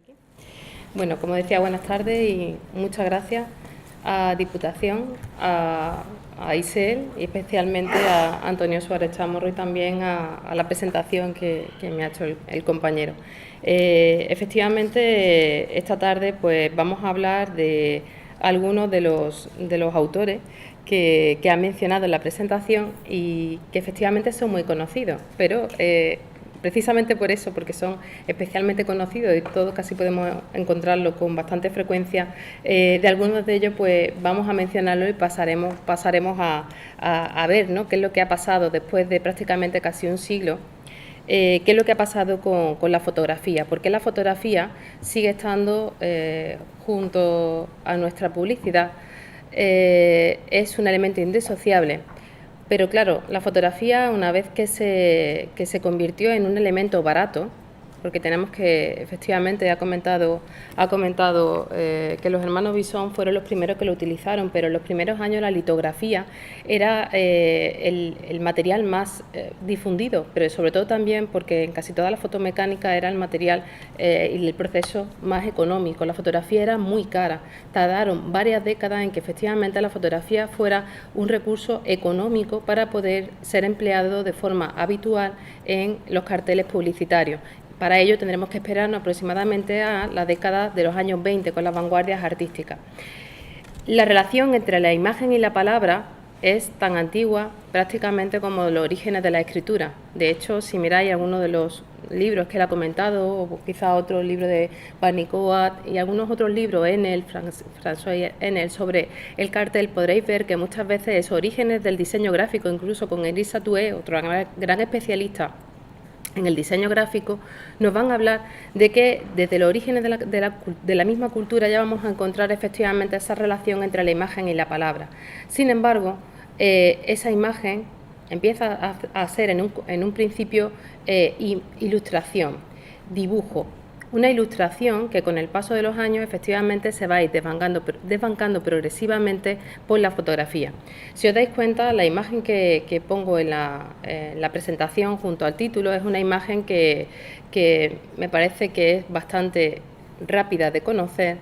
aquí. Bueno, como decía, buenas tardes y muchas gracias a Diputación, a ISEL y especialmente a Antonio Suárez Chamorro y también a la presentación que me ha hecho el compañero. Efectivamente, esta tarde pues vamos a hablar de algunos de los autores que ha mencionado en la presentación y que efectivamente son muy conocidos, pero precisamente por eso, porque son especialmente conocidos y todos casi podemos encontrarlos con bastante frecuencia, de algunos de ellos pues vamos a mencionarlo y pasaremos a ver, ¿no?, qué es lo que ha pasado después de prácticamente casi un siglo. ¿Qué es lo que ha pasado con la fotografía? ¿Por qué la fotografía sigue estando junto a nuestra publicidad? Es un elemento indisociable. Pero claro, la fotografía, una vez que se convirtió en un elemento barato, porque tenemos que, efectivamente, ha comentado que los hermanos Bisson fueron los primeros que lo utilizaron, pero en los primeros años la litografía era el material más difundido, pero sobre todo también porque en casi toda la fotomecánica era el material y el proceso más económico. La fotografía era muy cara. Tardaron varias décadas en que efectivamente la fotografía fuera un recurso económico para poder ser empleado de forma habitual en los carteles publicitarios. Para ello tendremos que esperarnos aproximadamente a la década de los años 20 con las vanguardias artísticas. La relación entre la imagen y la palabra es tan antigua prácticamente como los orígenes de la escritura. De hecho, si miráis algunos de los libros que él ha comentado, o quizá otro libro de Barnicoat y algunos otros libros, François Enel, sobre el cartel, podréis ver que muchas veces esos orígenes del diseño gráfico, incluso con Henri Satoué, otro gran especialista en el diseño gráfico, nos van a hablar de que desde los orígenes de la misma cultura ya vamos a encontrar efectivamente esa relación entre la imagen y la palabra. Sin embargo, esa imagen empieza a ser en un principio ilustración, dibujo. Una ilustración que con el paso de los años efectivamente se va a ir desbancando progresivamente por la fotografía. Si os dais cuenta, la imagen que pongo en la presentación junto al título es una imagen que me parece que es bastante rápida de conocer,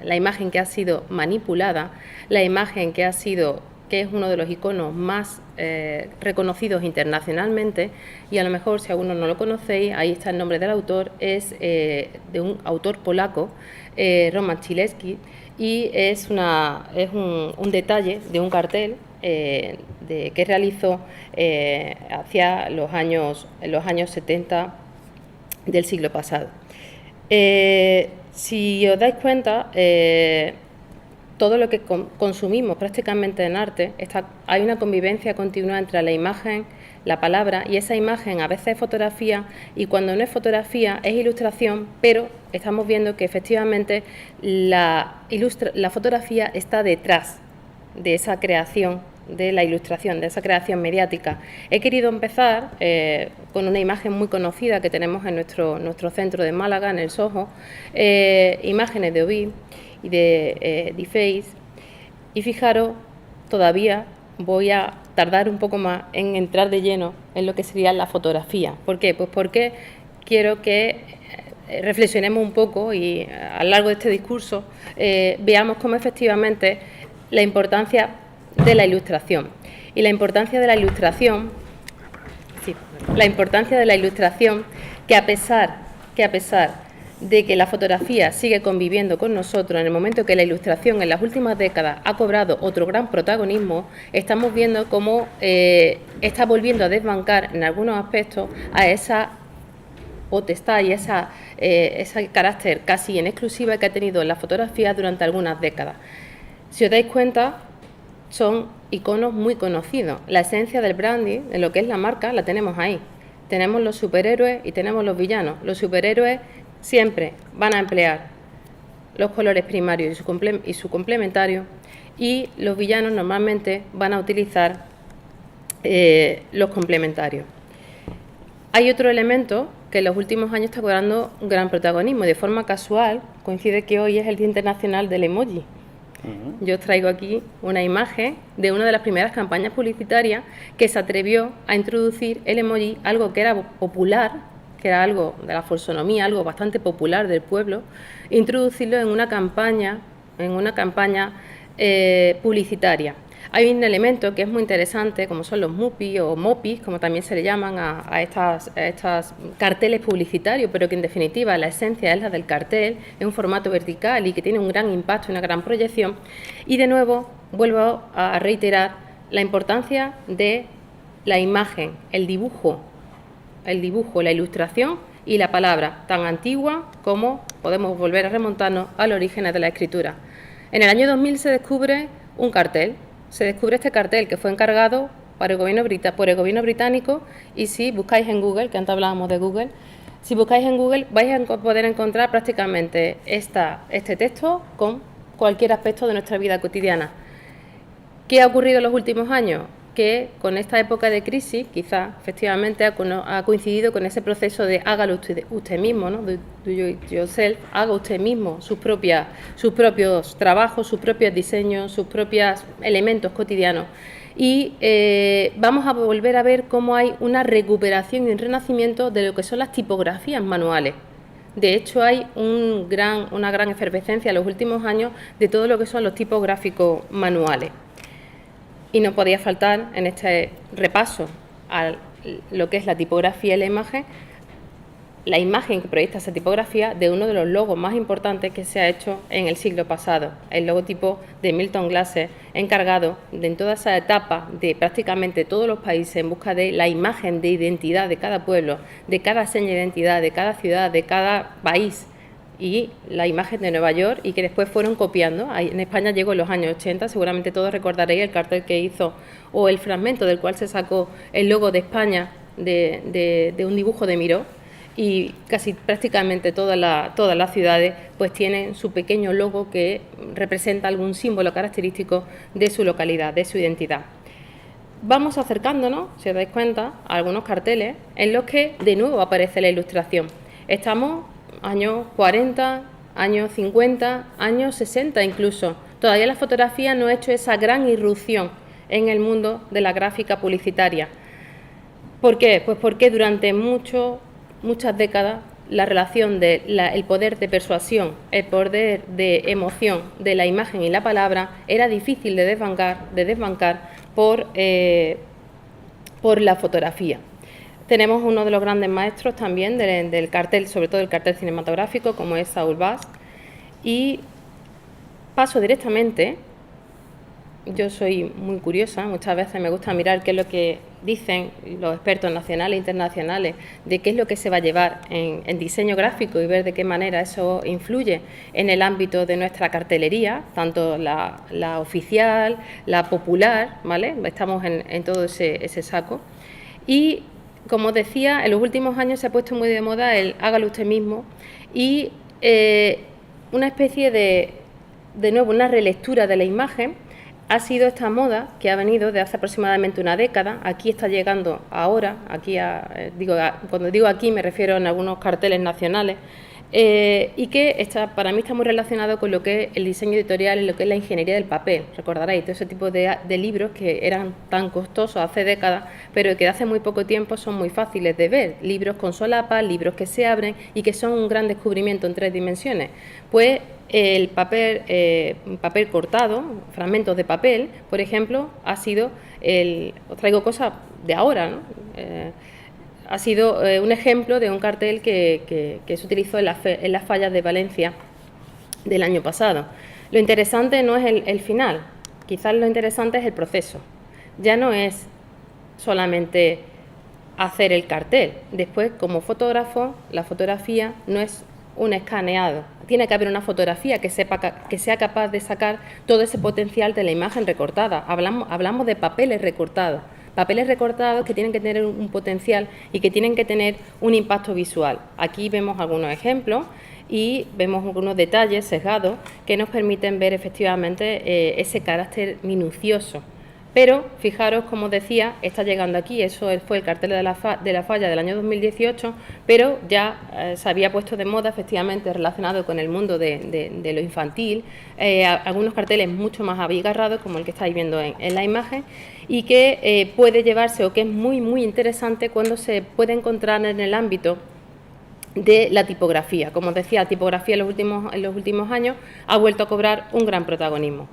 la imagen que ha sido manipulada, la imagen que es uno de los iconos más reconocidos internacionalmente, y a lo mejor si algunos no lo conocéis, ahí está el nombre del autor, es de un autor polaco, Roman Ciliński, y es un detalle de un cartel que realizó hacia los años 70 del siglo pasado. Si os dais cuenta, todo lo que consumimos prácticamente en arte, hay una convivencia continua entre la imagen, la palabra, y esa imagen a veces es fotografía, y cuando no es fotografía es ilustración, pero estamos viendo que efectivamente la fotografía está detrás de esa creación, de la ilustración, de esa creación mediática. He querido empezar con una imagen muy conocida que tenemos en nuestro centro de Málaga, en el Soho, imágenes de Ovid y de Face, y fijaros, todavía voy a tardar un poco más en entrar de lleno en lo que sería la fotografía. ¿Por qué? Pues porque quiero que reflexionemos un poco y a lo largo de este discurso veamos cómo efectivamente la importancia de la ilustración. Y la importancia de la ilustración, que a pesar de que la fotografía sigue conviviendo con nosotros, en el momento que la ilustración en las últimas décadas ha cobrado otro gran protagonismo, estamos viendo cómo está volviendo a desbancar en algunos aspectos a esa potestad y ese carácter casi en exclusiva que ha tenido la fotografía durante algunas décadas. Si os dais cuenta, son iconos muy conocidos. La esencia del branding, de lo que es la marca, la tenemos ahí. Tenemos los superhéroes y tenemos los villanos. Los superhéroes siempre van a emplear los colores primarios y su complementario, y los villanos normalmente van a utilizar los complementarios. Hay otro elemento que en los últimos años está cobrando un gran protagonismo. De forma casual, coincide que hoy es el Día Internacional del Emoji. Yo os traigo aquí una imagen de una de las primeras campañas publicitarias que se atrevió a introducir el emoji, algo que era popular que era algo de la folsonomía, algo bastante popular del pueblo, introducirlo en una campaña publicitaria. Hay un elemento que es muy interesante, como son los MUPI o MOPIs, como también se le llaman a estas carteles publicitarios, pero que en definitiva la esencia es la del cartel, es un formato vertical y que tiene un gran impacto, una gran proyección. Y de nuevo vuelvo a reiterar la importancia de la imagen, el dibujo, la ilustración y la palabra, tan antigua como podemos volver a remontarnos a los orígenes de la escritura. En el año 2000 se descubre un cartel. Se descubre este cartel que fue encargado por el gobierno británico, y si buscáis en Google, que antes hablábamos de Google, si buscáis en Google vais a poder encontrar prácticamente este texto con cualquier aspecto de nuestra vida cotidiana. ¿Qué ha ocurrido en los últimos años? Que con esta época de crisis, quizá efectivamente ha coincidido con ese proceso de hágalo usted mismo, ¿no? Do it yourself, haga usted mismo sus propios trabajos, sus propios diseños, sus propios elementos cotidianos. Y vamos a volver a ver cómo hay una recuperación y un renacimiento de lo que son las tipografías manuales. De hecho, hay una gran efervescencia en los últimos años de todo lo que son los tipos gráficos manuales. Y no podía faltar en este repaso a lo que es la tipografía y la imagen que proyecta esa tipografía de uno de los logos más importantes que se ha hecho en el siglo pasado, el logotipo de Milton Glaser, encargado de en toda esa etapa de prácticamente todos los países en busca de la imagen de identidad de cada pueblo, de cada seña de identidad, de cada ciudad, de cada país, y la imagen de Nueva York, y que después fueron copiando. En España llegó en los años 80, seguramente todos recordaréis el cartel que hizo o el fragmento del cual se sacó el logo de España de un dibujo de Miró, y casi prácticamente todas las ciudades pues tienen su pequeño logo que representa algún símbolo característico de su localidad, de su identidad. Vamos acercándonos, si os dais cuenta, a algunos carteles en los que de nuevo aparece la ilustración. Estamos años 40, años 50, años 60 incluso. Todavía la fotografía no ha hecho esa gran irrupción en el mundo de la gráfica publicitaria. ¿Por qué? Pues porque durante muchas décadas la relación el poder de persuasión, el poder de emoción de la imagen y la palabra era difícil de desbancar por la fotografía. Tenemos uno de los grandes maestros también del cartel, sobre todo el cartel cinematográfico, como es Saul Bass. Y paso directamente, yo soy muy curiosa, muchas veces me gusta mirar qué es lo que dicen los expertos nacionales e internacionales de qué es lo que se va a llevar en diseño gráfico y ver de qué manera eso influye en el ámbito de nuestra cartelería, tanto la oficial, la popular, ¿vale? Estamos en todo ese saco. Y como os decía, en los últimos años se ha puesto muy de moda el hágalo usted mismo, y una especie de nuevo, una relectura de la imagen ha sido esta moda que ha venido de hace aproximadamente una década. Aquí está llegando ahora, cuando digo aquí me refiero en algunos carteles nacionales, y que para mí está muy relacionado con lo que es el diseño editorial y lo que es la ingeniería del papel. Recordaréis todo ese tipo de libros que eran tan costosos hace décadas, pero que de hace muy poco tiempo son muy fáciles de ver. Libros con solapas, libros que se abren y que son un gran descubrimiento en 3 dimensiones. Pues el papel cortado, fragmentos de papel, por ejemplo, ha sido os traigo cosas de ahora, ¿no? Ha sido un ejemplo de un cartel que se utilizó en las fallas de Valencia del año pasado. Lo interesante no es el final, quizás lo interesante es el proceso. Ya no es solamente hacer el cartel. Después, como fotógrafo, la fotografía no es un escaneado. Tiene que haber una fotografía que sea capaz de sacar todo ese potencial de la imagen recortada. Hablamos de papeles recortados que tienen que tener un potencial y que tienen que tener un impacto visual. Aquí vemos algunos ejemplos y vemos algunos detalles sesgados que nos permiten ver efectivamente ese carácter minucioso. Pero fijaros, como decía, está llegando aquí, eso fue el cartel de la falla del año 2018, pero ya se había puesto de moda efectivamente relacionado con el mundo de lo infantil, algunos carteles mucho más abigarrados como el que estáis viendo en la imagen, y que puede llevarse, o que es muy muy interesante cuando se puede encontrar en el ámbito de la tipografía. Como os decía, la tipografía en los últimos años ha vuelto a cobrar un gran protagonismo.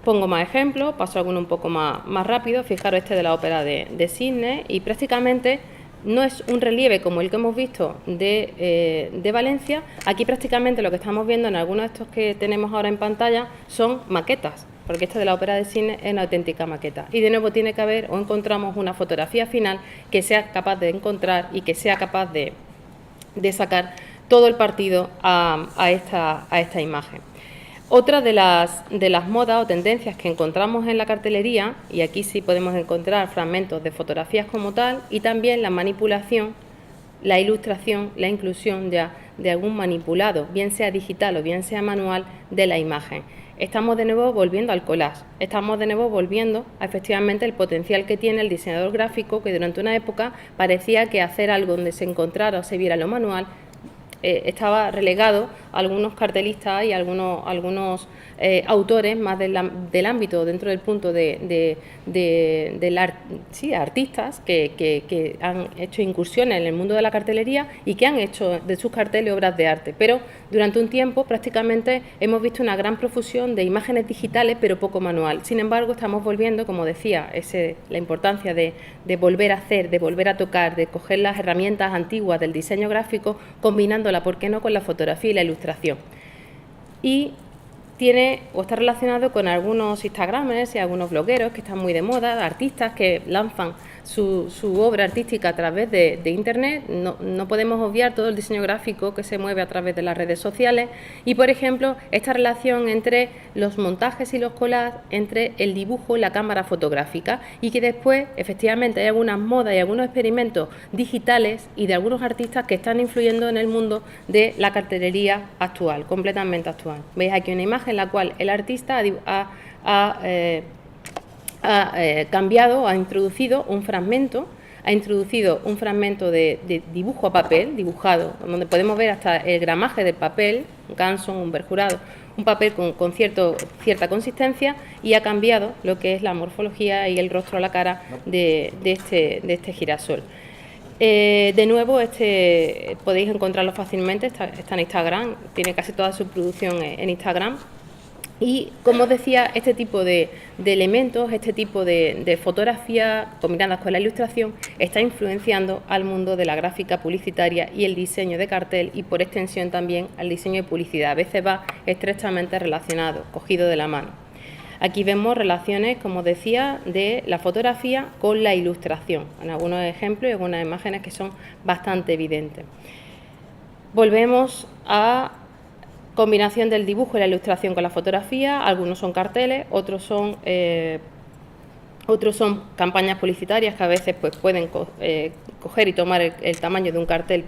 Pongo más ejemplos, paso a alguno un poco más rápido. Fijaros este de la ópera de Sydney, y prácticamente no es un relieve como el que hemos visto de Valencia. Aquí prácticamente lo que estamos viendo en algunos de estos que tenemos ahora en pantalla son maquetas, porque este de la ópera de Sydney es una auténtica maqueta. Y de nuevo tiene que haber o encontramos una fotografía final que sea capaz de encontrar y que sea capaz de sacar todo el partido a esta imagen. Otra de las modas o tendencias que encontramos en la cartelería, y aquí sí podemos encontrar fragmentos de fotografías como tal, y también la manipulación, la ilustración, la inclusión ya de algún manipulado, bien sea digital o bien sea manual, de la imagen. Estamos de nuevo volviendo al collage, estamos de nuevo volviendo a efectivamente el potencial que tiene el diseñador gráfico, que durante una época parecía que hacer algo donde se encontrara o se viera lo manual estaba relegado a algunos cartelistas y algunos autores más del ámbito, dentro del punto artistas que han hecho incursiones en el mundo de la cartelería y que han hecho de sus carteles obras de arte. Pero durante un tiempo prácticamente hemos visto una gran profusión de imágenes digitales, pero poco manual. Sin embargo, estamos volviendo, como decía, la importancia de volver a hacer, de volver a tocar, de coger las herramientas antiguas del diseño gráfico, combinándola, ¿por qué no?, con la fotografía y la ilustración. Y tiene o está relacionado con algunos instagramers y algunos blogueros que están muy de moda, artistas que lanzan su obra artística a través de Internet. No podemos obviar todo el diseño gráfico que se mueve a través de las redes sociales y, por ejemplo, esta relación entre los montajes y los collages, entre el dibujo y la cámara fotográfica, y que después, efectivamente, hay algunas modas y algunos experimentos digitales y de algunos artistas que están influyendo en el mundo de la cartelería actual, completamente actual. Veis aquí una imagen en la cual el artista ha cambiado, ha introducido un fragmento de dibujo a papel, dibujado, donde podemos ver hasta el gramaje del papel, un Canson, un berjurado, un papel con cierta consistencia, y ha cambiado lo que es la morfología y el rostro, la cara de este girasol. De nuevo, podéis encontrarlo fácilmente, está en Instagram, tiene casi toda su producción en Instagram. Y, como os decía, este tipo de elementos, este tipo de fotografías combinadas con la ilustración está influenciando al mundo de la gráfica publicitaria y el diseño de cartel, y por extensión también al diseño de publicidad. A veces va estrechamente relacionado, cogido de la mano. Aquí vemos relaciones, como os decía, de la fotografía con la ilustración, en algunos ejemplos y algunas imágenes que son bastante evidentes. Volvemos a combinación del dibujo y la ilustración con la fotografía. Algunos son carteles, otros son campañas publicitarias que a veces pues pueden coger y tomar el tamaño de un cartel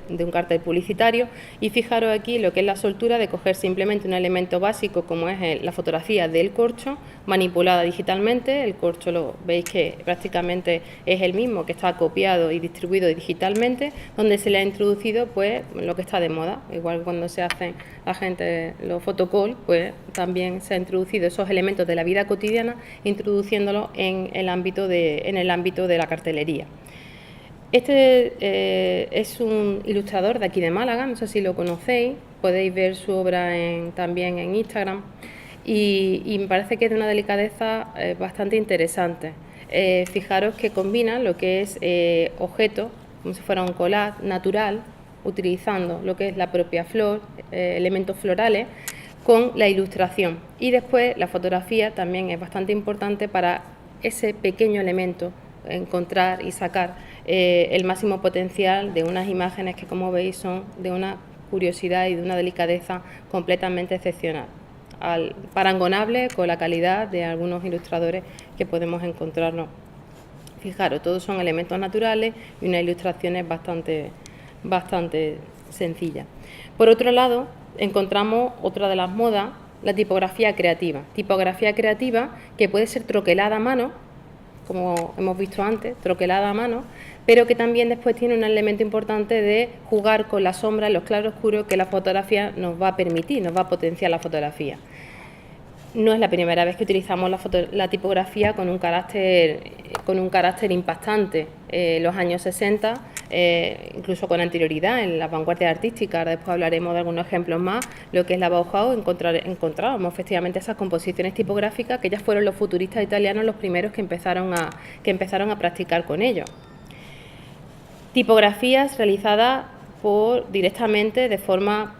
publicitario. Y fijaros aquí lo que es la soltura de coger simplemente un elemento básico como es la fotografía del corcho manipulada digitalmente. El corcho lo veis que prácticamente es el mismo, que está copiado y distribuido digitalmente, donde se le ha introducido pues lo que está de moda. Igual cuando se hacen los photocall, pues también se ha introducido esos elementos de la vida cotidiana, introduciéndolos en el ámbito de la cartelería. Este es un ilustrador de aquí de Málaga, no sé si lo conocéis, podéis ver su obra también en Instagram, y me parece que es de una delicadeza bastante interesante. Fijaros que combina lo que es objetos, como si fuera un collage natural, utilizando lo que es la propia flor, elementos florales, con la ilustración. Y después la fotografía también es bastante importante para ese pequeño elemento, encontrar y sacar el máximo potencial de unas imágenes que, como veis, son de una curiosidad y de una delicadeza completamente excepcional, parangonable con la calidad de algunos ilustradores que podemos encontrarnos. Fijaros, todos son elementos naturales y unas ilustraciones bastante sencillas. Por otro lado, encontramos otra de las modas, la tipografía creativa. Tipografía creativa que puede ser troquelada a mano, como hemos visto antes, troquelada a mano, pero que también después tiene un elemento importante de jugar con la sombra y los claroscuros que la fotografía nos va a permitir, nos va a potenciar la fotografía. No es la primera vez que utilizamos la tipografía con un carácter impactante. En los años 60 incluso con anterioridad en la vanguardia artística. Ahora después hablaremos de algunos ejemplos más. Lo que es la Bauhaus, encontrábamos efectivamente esas composiciones tipográficas que ya fueron los futuristas italianos los primeros que empezaron a practicar con ello. Tipografías realizadas directamente de forma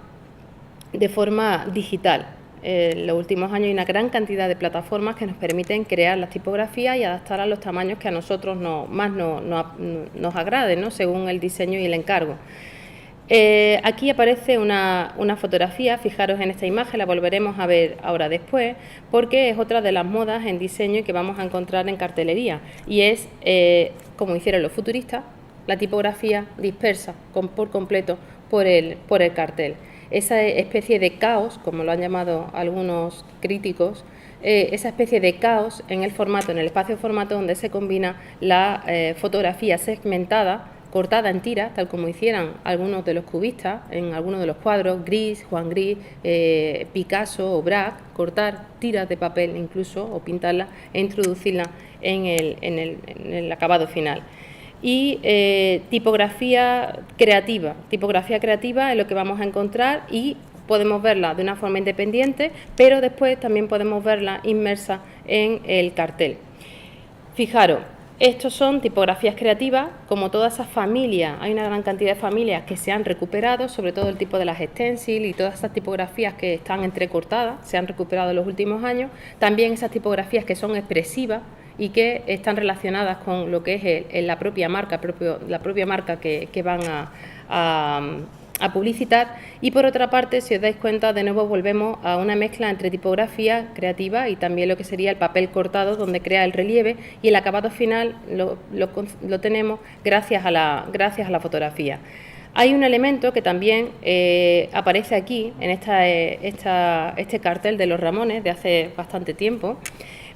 digital. En los últimos años hay una gran cantidad de plataformas que nos permiten crear las tipografías y adaptar a los tamaños que a nosotros más nos agraden, ¿no? Según el diseño y el encargo. Aquí aparece una fotografía, fijaros en esta imagen, la volveremos a ver ahora después, porque es otra de las modas en diseño que vamos a encontrar en cartelería, y es, como hicieron los futuristas, la tipografía dispersa por completo por el cartel. Esa especie de caos, como lo han llamado algunos críticos, esa especie de caos en el espacio formato donde se combina la fotografía segmentada, cortada en tiras, tal como hicieran algunos de los cubistas en algunos de los cuadros, Gris, Juan Gris, Picasso o Braque, cortar tiras de papel incluso o pintarlas e introducirlas en el acabado final. Y tipografía creativa es lo que vamos a encontrar y podemos verla de una forma independiente, pero después también podemos verla inmersa en el cartel. Fijaros, estos son tipografías creativas, como todas esas familias, hay una gran cantidad de familias que se han recuperado, sobre todo el tipo de las stencil y todas esas tipografías que están entrecortadas, se han recuperado en los últimos años, también esas tipografías que son expresivas y que están relacionadas con lo que es la propia marca que van a publicitar. Y por otra parte, si os dais cuenta, de nuevo volvemos a una mezcla entre tipografía creativa y también lo que sería el papel cortado, donde crea el relieve, y el acabado final lo tenemos gracias a la fotografía. Hay un elemento que también aparece aquí, en este cartel de los Ramones de hace bastante tiempo,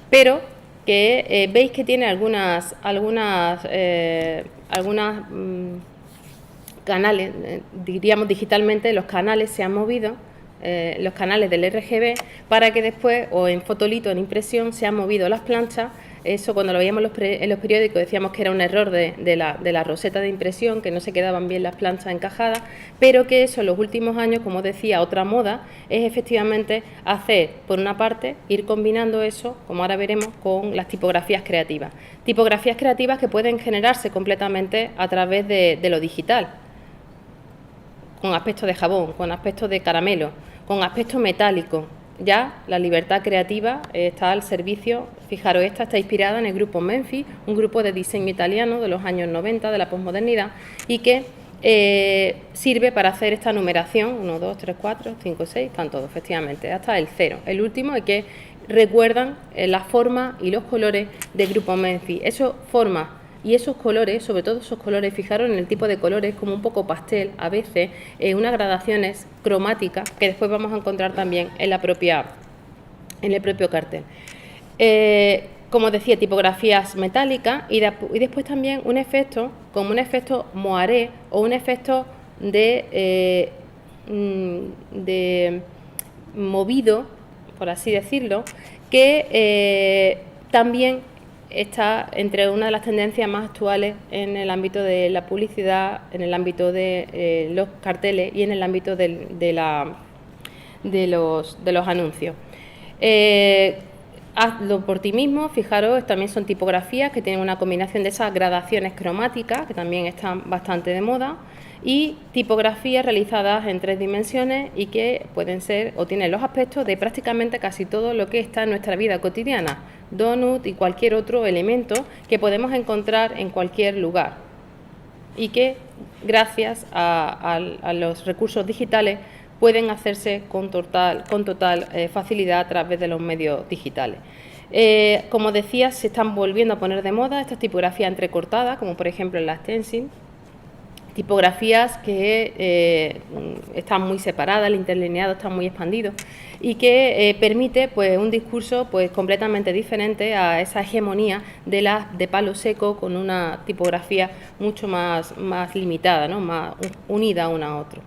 pero que veis que tiene algunas canales, diríamos digitalmente, los canales se han movido, los canales del RGB, para que después, o en fotolito, en impresión, se han movido las planchas. Eso cuando lo veíamos en los periódicos decíamos que era un error de la roseta de impresión, que no se quedaban bien las planchas encajadas, pero que eso en los últimos años, como decía, otra moda es efectivamente hacer, por una parte, ir combinando eso, como ahora veremos, con las tipografías creativas. Tipografías creativas que pueden generarse completamente a través de lo digital, con aspecto de jabón, con aspecto de caramelo, con aspecto metálico. Ya la libertad creativa está al servicio. Fijaros, esta está inspirada en el grupo Memphis, un grupo de diseño italiano de los años 90, de la posmodernidad, y que sirve para hacer esta numeración, 1, 2, 3, 4, 5, 6, están todos, efectivamente, hasta el 0. El último es que recuerdan la forma y los colores del grupo Memphis. Eso forma y esos colores, sobre todo esos colores, fijaros en el tipo de colores, como un poco pastel, a veces unas gradaciones cromáticas que después vamos a encontrar también en el propio cartel. Como decía, tipografías metálicas y después también un efecto, como un efecto moiré o un efecto de movido, por así decirlo, que también está entre una de las tendencias más actuales en el ámbito de la publicidad, en el ámbito de los carteles y en el ámbito de los anuncios. Hazlo por ti mismo, fijaros, también son tipografías que tienen una combinación de esas gradaciones cromáticas, que también están bastante de moda, y tipografías realizadas en 3 dimensiones y que pueden ser o tienen los aspectos de prácticamente casi todo lo que está en nuestra vida cotidiana, donut y cualquier otro elemento que podemos encontrar en cualquier lugar y que gracias a los recursos digitales pueden hacerse con total facilidad a través de los medios digitales. Como decía, se están volviendo a poner de moda estas tipografías entrecortadas, como por ejemplo en la stencil, tipografías que están muy separadas, el interlineado está muy expandido y que permite pues un discurso pues completamente diferente a esa hegemonía de palo seco con una tipografía mucho más limitada, ¿no? Más unida una a otra.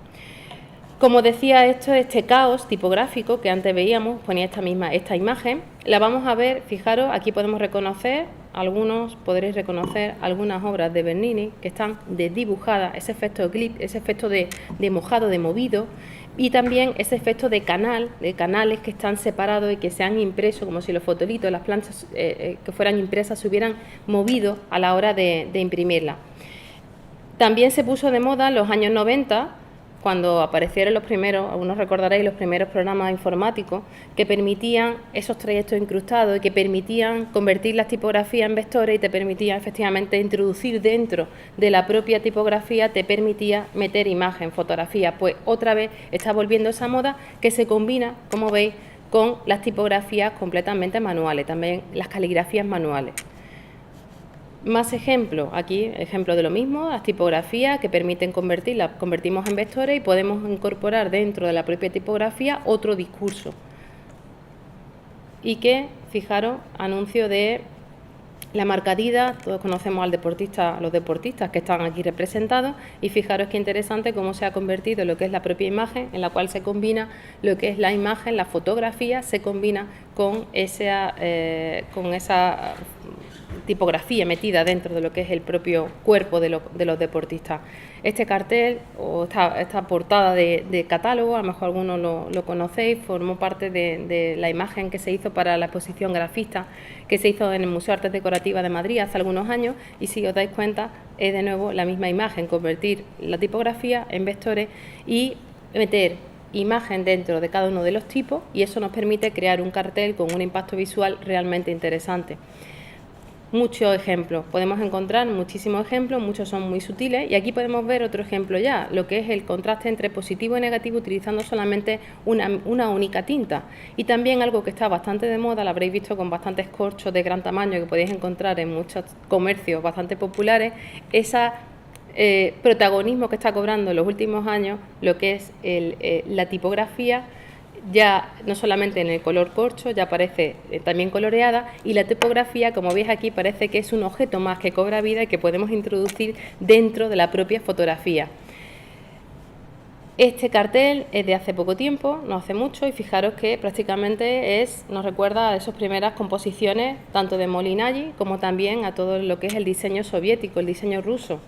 Como decía, este caos tipográfico que antes veíamos, ponía esta imagen, la vamos a ver, fijaros, aquí podemos reconocer algunos podréis reconocer algunas obras de Bernini que están desdibujadas, ese efecto de clip, ese efecto de mojado, de movido, y también ese efecto de canal, de canales que están separados y que se han impreso, como si los fotolitos, las planchas que fueran impresas, se hubieran movido a la hora de imprimirla. También se puso de moda en los años 90, cuando aparecieron los primeros, algunos recordaréis, los primeros programas informáticos que permitían esos trayectos incrustados y que permitían convertir las tipografías en vectores y te permitían efectivamente introducir dentro de la propia tipografía, te permitía meter imagen, fotografía. Pues otra vez está volviendo esa moda que se combina, como veis, con las tipografías completamente manuales, también las caligrafías manuales. Más ejemplos, aquí ejemplos de lo mismo, las tipografías que permiten convertirlas, convertimos en vectores y podemos incorporar dentro de la propia tipografía otro discurso. Y que, fijaros, anuncio de la marca Adidas, todos conocemos al deportista, a los deportistas que están aquí representados, y fijaros qué interesante cómo se ha convertido lo que es la propia imagen, en la cual se combina lo que es la imagen, la fotografía, se combina con esa tipografía metida dentro de lo que es el propio cuerpo de los deportistas. Este cartel o esta portada de catálogo, a lo mejor algunos lo conocéis, formó parte de la imagen que se hizo para la exposición grafista que se hizo en el Museo de Artes Decorativas de Madrid hace algunos años, y si os dais cuenta es de nuevo la misma imagen, convertir la tipografía en vectores y meter imagen dentro de cada uno de los tipos, y eso nos permite crear un cartel con un impacto visual realmente interesante. Muchos ejemplos, podemos encontrar muchísimos ejemplos, muchos son muy sutiles, y aquí podemos ver otro ejemplo ya, lo que es el contraste entre positivo y negativo utilizando solamente una única tinta. Y también algo que está bastante de moda, lo habréis visto con bastantes corchos de gran tamaño que podéis encontrar en muchos comercios bastante populares, ese protagonismo que está cobrando en los últimos años lo que es la tipografía, ya no solamente en el color corcho, ya aparece también coloreada, y la tipografía, como veis aquí, parece que es un objeto más que cobra vida y que podemos introducir dentro de la propia fotografía. Este cartel es de hace poco tiempo, no hace mucho, y fijaros que prácticamente nos recuerda a esas primeras composiciones, tanto de Molinari como también a todo lo que es el diseño soviético, el diseño ruso.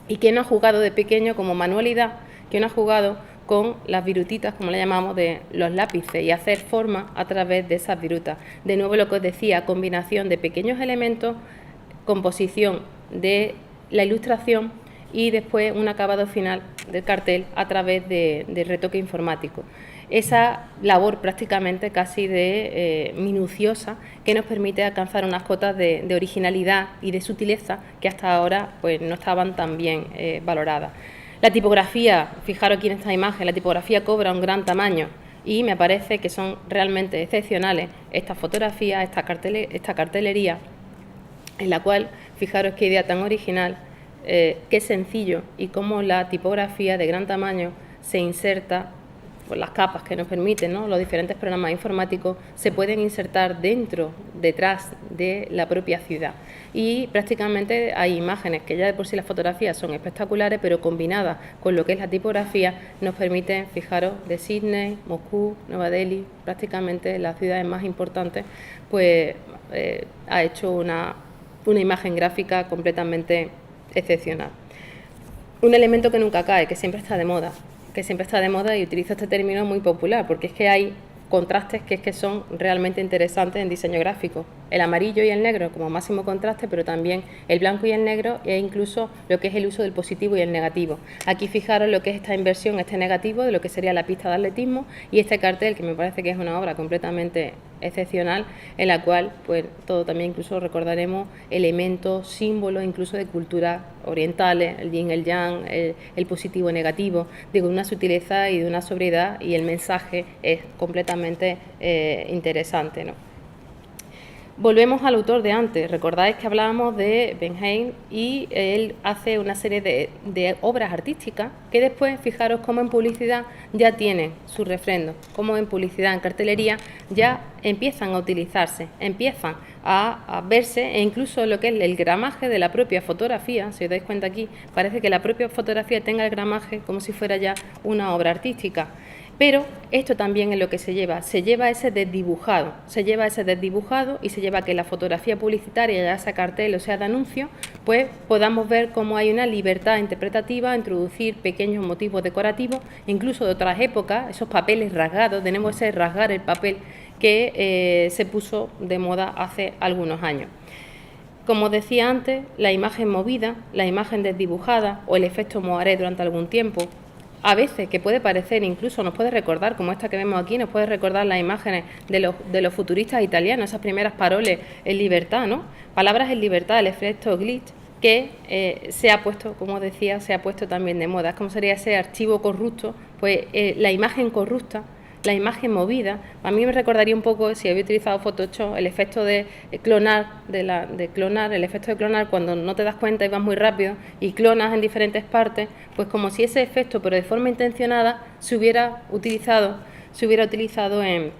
¿Y quién no ha jugado de pequeño como manualidad? ¿Quién no ha jugado con las virutitas, como le llamamos, de los lápices, y hacer forma a través de esas virutas? De nuevo, lo que os decía, combinación de pequeños elementos, composición de la ilustración y después un acabado final del cartel a través del retoque informático. Esa labor prácticamente casi de minuciosa que nos permite alcanzar unas cotas de originalidad y de sutileza que hasta ahora pues no estaban tan bien valoradas. La tipografía, fijaros aquí en esta imagen, la tipografía cobra un gran tamaño y me parece que son realmente excepcionales estas fotografías, esta cartelería, en la cual, fijaros qué idea tan original, qué sencillo, y cómo la tipografía de gran tamaño se inserta por las capas que nos permiten, ¿no? Los diferentes programas informáticos se pueden insertar detrás de la propia ciudad, y prácticamente hay imágenes que ya de por sí las fotografías son espectaculares, pero combinadas con lo que es la tipografía nos permiten, fijaros, de Sydney, Moscú, Nueva Delhi, prácticamente las ciudades más importantes, pues ha hecho una imagen gráfica completamente excepcional. Un elemento que nunca cae, que siempre está de moda, y utilizo este término muy popular porque es que hay contrastes que son realmente interesantes en diseño gráfico. El amarillo y el negro como máximo contraste, pero también el blanco y el negro, e incluso lo que es el uso del positivo y el negativo. Aquí fijaros lo que es esta inversión, este negativo de lo que sería la pista de atletismo, y este cartel que me parece que es una obra completamente excepcional, en la cual pues todo también incluso recordaremos elementos, símbolos incluso de culturas orientales, el yin, el yang, el positivo y negativo, de una sutileza y de una sobriedad, y el mensaje es completamente interesante, ¿no? Volvemos al autor de antes. Recordáis que hablábamos de Bernheim, y él hace una serie de obras artísticas que después, fijaros cómo en publicidad ya tienen su refrendo, cómo en publicidad, en cartelería, ya empiezan a utilizarse, empiezan a verse, e incluso lo que es el gramaje de la propia fotografía, si os dais cuenta aquí, parece que la propia fotografía tenga el gramaje como si fuera ya una obra artística. Pero esto también es lo que se lleva ese desdibujado, y se lleva que la fotografía publicitaria, ya sea cartel o sea de anuncio, pues podamos ver cómo hay una libertad interpretativa, introducir pequeños motivos decorativos, incluso de otras épocas, esos papeles rasgados, tenemos ese rasgar el papel que se puso de moda hace algunos años. Como decía antes, la imagen movida, la imagen desdibujada o el efecto moiré durante algún tiempo, a veces que puede parecer, incluso nos puede recordar, como esta que vemos aquí, nos puede recordar las imágenes de los futuristas italianos, esas primeras paroles en libertad, ¿no? Palabras en libertad, el efecto glitch, que se ha puesto, como decía, se ha puesto también de moda. Es como sería ese archivo corrupto, pues la imagen corrupta, la imagen movida. A mí me recordaría un poco, si había utilizado Photoshop, el efecto de clonar, el efecto de clonar cuando no te das cuenta y vas muy rápido y clonas en diferentes partes, pues como si ese efecto, pero de forma intencionada, se hubiera utilizado en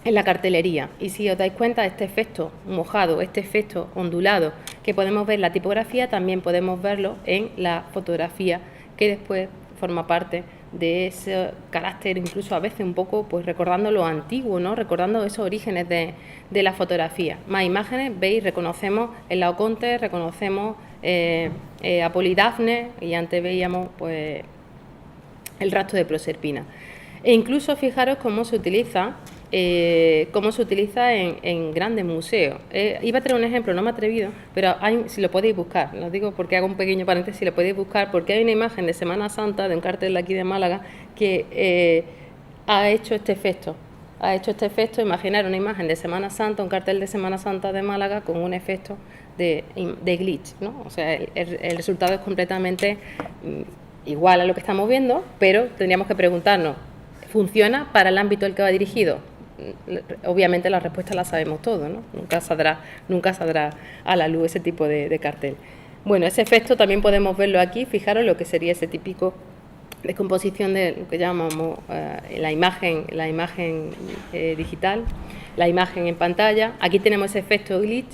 la cartelería. Y si os dais cuenta, este efecto mojado, este efecto ondulado que podemos ver en la tipografía, también podemos verlo en la fotografía, que después forma parte de ese carácter, incluso a veces un poco pues recordando lo antiguo, ¿no? Recordando esos orígenes de la fotografía. Más imágenes, veis, reconocemos el Laoconte, reconocemos a Polidafne, y antes veíamos pues el rastro de Proserpina. E incluso fijaros cómo se utiliza en grandes museos. Iba a traer un ejemplo, no me he atrevido, pero si lo podéis buscar, lo digo porque hago un pequeño paréntesis, si lo podéis buscar, porque hay una imagen de Semana Santa, de un cartel de aquí de Málaga, que ha hecho este efecto. Imaginar una imagen de Semana Santa, un cartel de Semana Santa de Málaga con un efecto de glitch, ¿no? O sea, el resultado es completamente igual a lo que estamos viendo, pero tendríamos que preguntarnos, ¿funciona para el ámbito al que va dirigido? Obviamente la respuesta la sabemos todos, ¿no? Nunca saldrá a la luz ese tipo de cartel. Bueno, ese efecto también podemos verlo aquí, fijaros lo que sería ese típico descomposición de lo que llamamos la imagen digital, la imagen en pantalla. Aquí tenemos ese efecto glitch,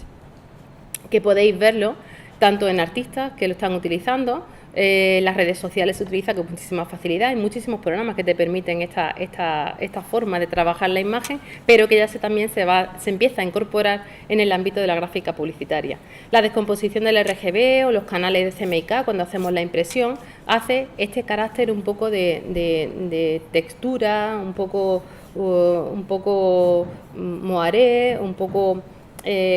que podéis verlo tanto en artistas que lo están utilizando. Las redes sociales se utiliza con muchísima facilidad, hay muchísimos programas que te permiten esta forma de trabajar la imagen, pero que ya también se empieza a incorporar en el ámbito de la gráfica publicitaria. La descomposición del RGB o los canales de CMYK cuando hacemos la impresión hace este carácter un poco de textura, un poco moiré, un poco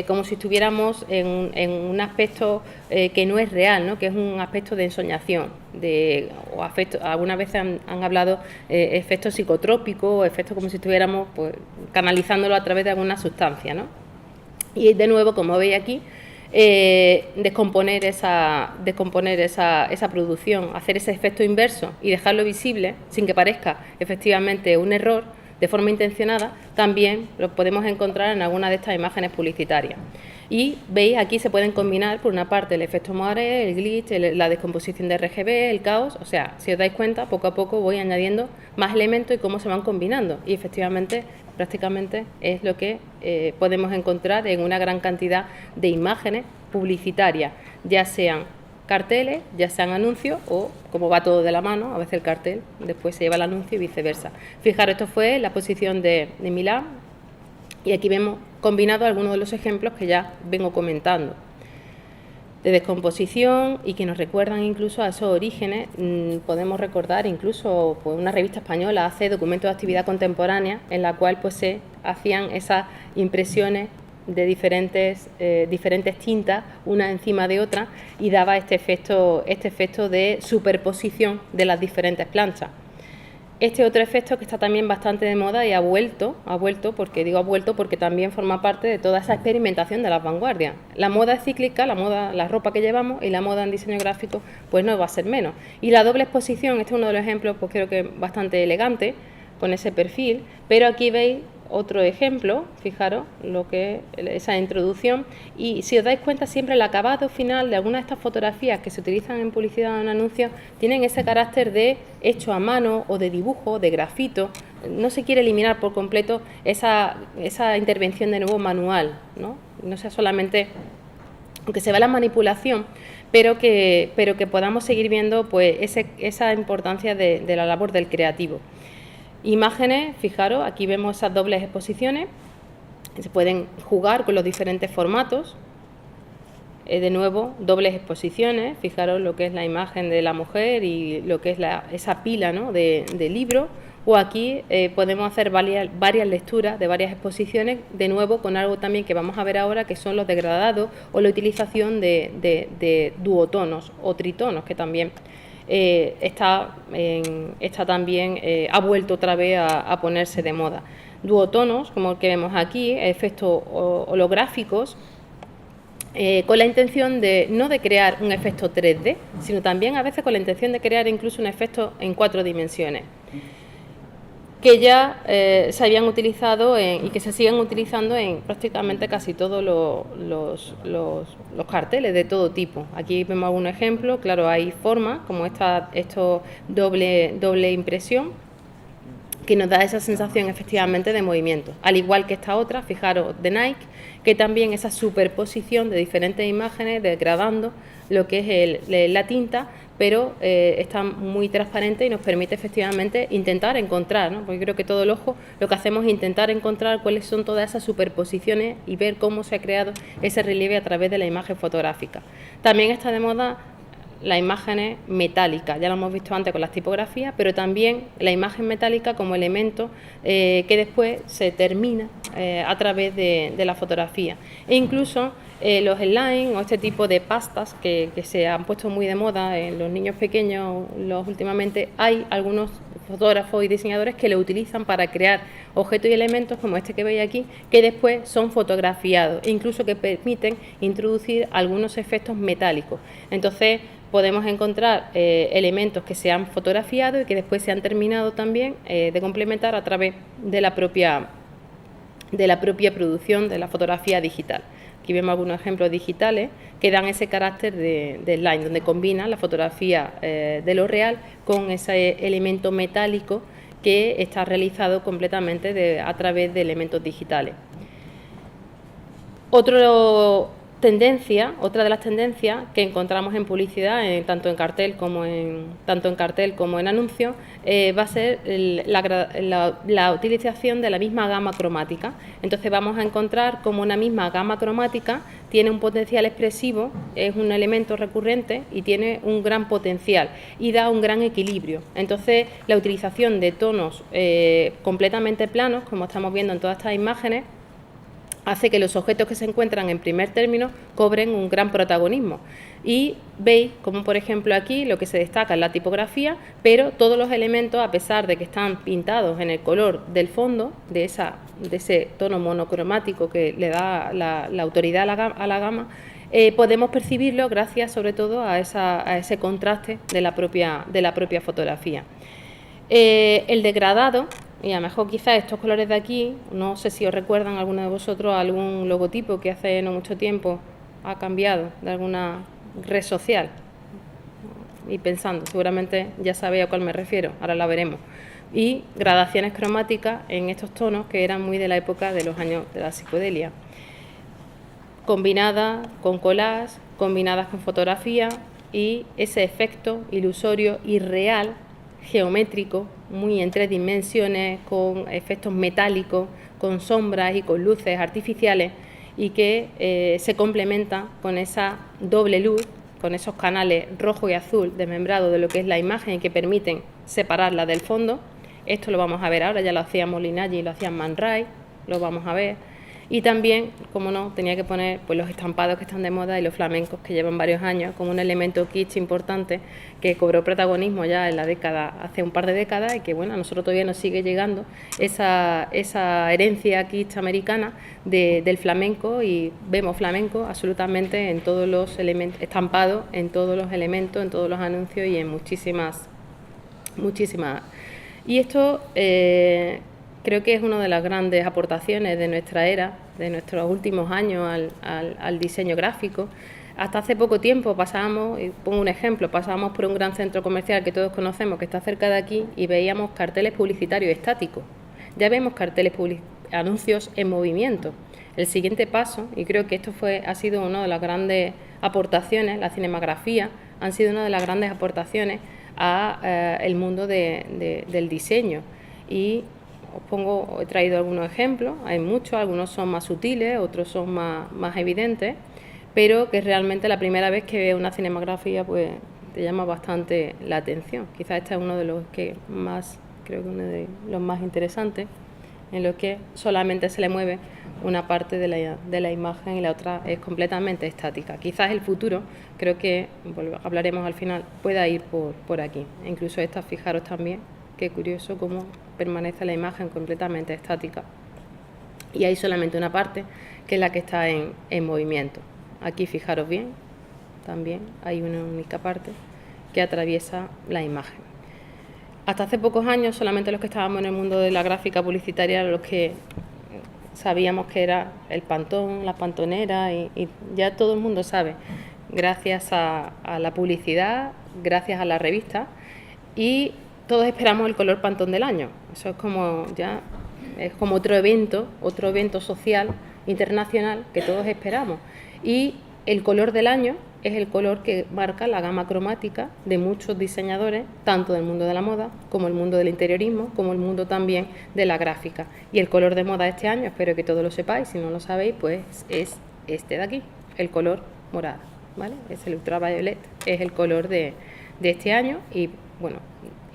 como si estuviéramos en un aspecto que no es real, ¿no? Que es un aspecto de ensoñación, algunas veces han hablado efectos psicotrópicos, efectos como si estuviéramos pues, canalizándolo a través de alguna sustancia, ¿no? Y de nuevo, como veis aquí, descomponer esa producción, hacer ese efecto inverso y dejarlo visible sin que parezca efectivamente un error, de forma intencionada, también lo podemos encontrar en alguna de estas imágenes publicitarias. Y veis, aquí se pueden combinar, por una parte, el efecto moiré, el glitch, la descomposición de RGB, el caos. O sea, si os dais cuenta, poco a poco voy añadiendo más elementos y cómo se van combinando. Y efectivamente, prácticamente es lo que podemos encontrar en una gran cantidad de imágenes publicitarias, ya sean carteles, ya sean anuncios o, como va todo de la mano, a veces el cartel después se lleva el anuncio y viceversa. Fijaros, esto fue la exposición de Milán y aquí vemos combinados algunos de los ejemplos que ya vengo comentando de descomposición y que nos recuerdan incluso a esos orígenes. Podemos recordar incluso pues, una revista española hace documentos de actividad contemporánea en la cual pues se hacían esas impresiones de diferentes tintas, una encima de otra, y daba este efecto de superposición de las diferentes planchas. Este otro efecto que está también bastante de moda y ha vuelto porque también forma parte de toda esa experimentación de las vanguardias. La moda es cíclica, la ropa que llevamos, y la moda en diseño gráfico pues no va a ser menos. Y la doble exposición, este es uno de los ejemplos, pues creo que bastante elegante, con ese perfil, pero aquí veis otro ejemplo, fijaros lo que es esa introducción, y si os dais cuenta siempre el acabado final de algunas de estas fotografías que se utilizan en publicidad o en anuncios tienen ese carácter de hecho a mano o de dibujo, de grafito. No se quiere eliminar por completo esa intervención de nuevo manual, no sea solamente, aunque se vea la manipulación, pero que podamos seguir viendo pues esa importancia de la labor del creativo. Imágenes, fijaros, aquí vemos esas dobles exposiciones, se pueden jugar con los diferentes formatos. De nuevo, dobles exposiciones, fijaros lo que es la imagen de la mujer y lo que es esa pila, ¿no?, de libros. O aquí podemos hacer varias lecturas de varias exposiciones, de nuevo con algo también que vamos a ver ahora, que son los degradados o la utilización de duotonos o tritonos, que también ha vuelto otra vez a ponerse de moda. Duotonos, como el que vemos aquí, efectos holográficos, con la intención no de crear un efecto 3D, sino también a veces con la intención de crear incluso un efecto en 4 dimensiones, que ya se habían utilizado y que se siguen utilizando en prácticamente casi todos los carteles de todo tipo. Aquí vemos algún ejemplo, claro, hay formas como esto doble impresión, que nos da esa sensación efectivamente de movimiento, al igual que esta otra, fijaros, de Nike, que también esa superposición de diferentes imágenes degradando lo que es la tinta, pero está muy transparente y nos permite efectivamente intentar encontrar, ¿no?, porque creo que todo el ojo lo que hacemos es intentar encontrar cuáles son todas esas superposiciones y ver cómo se ha creado ese relieve a través de la imagen fotográfica. También está de moda las imágenes metálicas, ya lo hemos visto antes con las tipografías, pero también la imagen metálica como elemento que después se termina a través de la fotografía. E incluso los slime o este tipo de pastas que se han puesto muy de moda en los niños pequeños últimamente, hay algunos fotógrafos y diseñadores que lo utilizan para crear objetos y elementos como este que veis aquí, que después son fotografiados e incluso que permiten introducir algunos efectos metálicos. Entonces podemos encontrar elementos que se han fotografiado y que después se han terminado también de complementar a través de la propia producción de la fotografía digital. Aquí vemos algunos ejemplos digitales que dan ese carácter de slime, donde combinan la fotografía de lo real con ese elemento metálico que está realizado completamente a través de elementos digitales. Otra de las tendencias que encontramos en publicidad, tanto en cartel como en anuncios, va a ser la utilización de la misma gama cromática. Entonces vamos a encontrar como una misma gama cromática tiene un potencial expresivo, es un elemento recurrente y tiene un gran potencial y da un gran equilibrio. Entonces la utilización de tonos completamente planos, como estamos viendo en todas estas imágenes, hace que los objetos que se encuentran en primer término cobren un gran protagonismo. Y veis como, por ejemplo, aquí lo que se destaca es la tipografía, pero todos los elementos, a pesar de que están pintados en el color del fondo, de ese tono monocromático que le da la autoridad a la gama, podemos percibirlo gracias sobre todo a ese contraste de la propia fotografía. El degradado, y a lo mejor quizás estos colores de aquí, no sé si os recuerdan alguno de vosotros algún logotipo que hace no mucho tiempo ha cambiado de alguna red social. Y pensando, seguramente ya sabéis a cuál me refiero, ahora la veremos. Y gradaciones cromáticas en estos tonos que eran muy de la época de los años de la psicodelia. Combinadas con collage, combinadas con fotografía y ese efecto ilusorio y real, geométrico, muy en 3 dimensiones, con efectos metálicos, con sombras y con luces artificiales y que se complementa con esa doble luz, con esos canales rojo y azul desmembrados de lo que es la imagen y que permiten separarla del fondo. Esto lo vamos a ver ahora, ya lo hacía Molinaggi y lo hacía Man Ray, lo vamos a ver. Y también, como no, tenía que poner pues los estampados que están de moda y los flamencos que llevan varios años como un elemento kitsch importante que cobró protagonismo ya en la hace un par de décadas y que bueno, a nosotros todavía nos sigue llegando esa herencia kitsch americana del flamenco y vemos flamenco absolutamente en todos los elementos, estampados en todos los elementos, en todos los anuncios y en muchísimas. Y esto creo que es una de las grandes aportaciones de nuestra era, de nuestros últimos años al diseño gráfico. Hasta hace poco tiempo pasábamos, y pongo un ejemplo, pasábamos por un gran centro comercial que todos conocemos, que está cerca de aquí, y veíamos carteles publicitarios estáticos. Ya vemos anuncios en movimiento. El siguiente paso, y creo que esto ha sido una de las grandes aportaciones, la cinematografía, han sido una de las grandes aportaciones al mundo del diseño. y he traído algunos ejemplos, hay muchos, algunos son más sutiles, otros son más evidentes, pero que realmente la primera vez que ves una cinematografía pues te llama bastante la atención. Quizás este es uno de los que más, creo que uno de los más interesantes, en los que solamente se le mueve una parte de la imagen y la otra es completamente estática. Quizás el futuro, creo que hablaremos al final, pueda ir por aquí. Incluso esta, fijaros también, qué curioso cómo permanece la imagen completamente estática. Y hay solamente una parte que es la que está en movimiento. Aquí fijaros bien, también hay una única parte que atraviesa la imagen. Hasta hace pocos años solamente los que estábamos en el mundo de la gráfica publicitaria eran los que sabíamos que era el Pantone, las pantoneras y ya todo el mundo sabe, gracias a la publicidad, gracias a la revista, y todos esperamos el color Pantone del año. Eso es como otro evento social internacional que todos esperamos. Y el color del año es el color que marca la gama cromática de muchos diseñadores, tanto del mundo de la moda, como el mundo del interiorismo, como el mundo también de la gráfica. Y el color de moda este año, espero que todos lo sepáis, si no lo sabéis, pues es este de aquí, el color morado, ¿vale? Es el ultraviolet, es el color de este año y, bueno,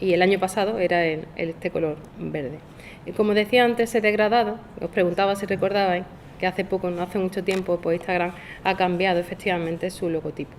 y el año pasado era este color verde. Y como decía antes, ese degradado, os preguntaba si recordabais, que hace poco, no hace mucho tiempo, pues Instagram ha cambiado efectivamente su logotipo.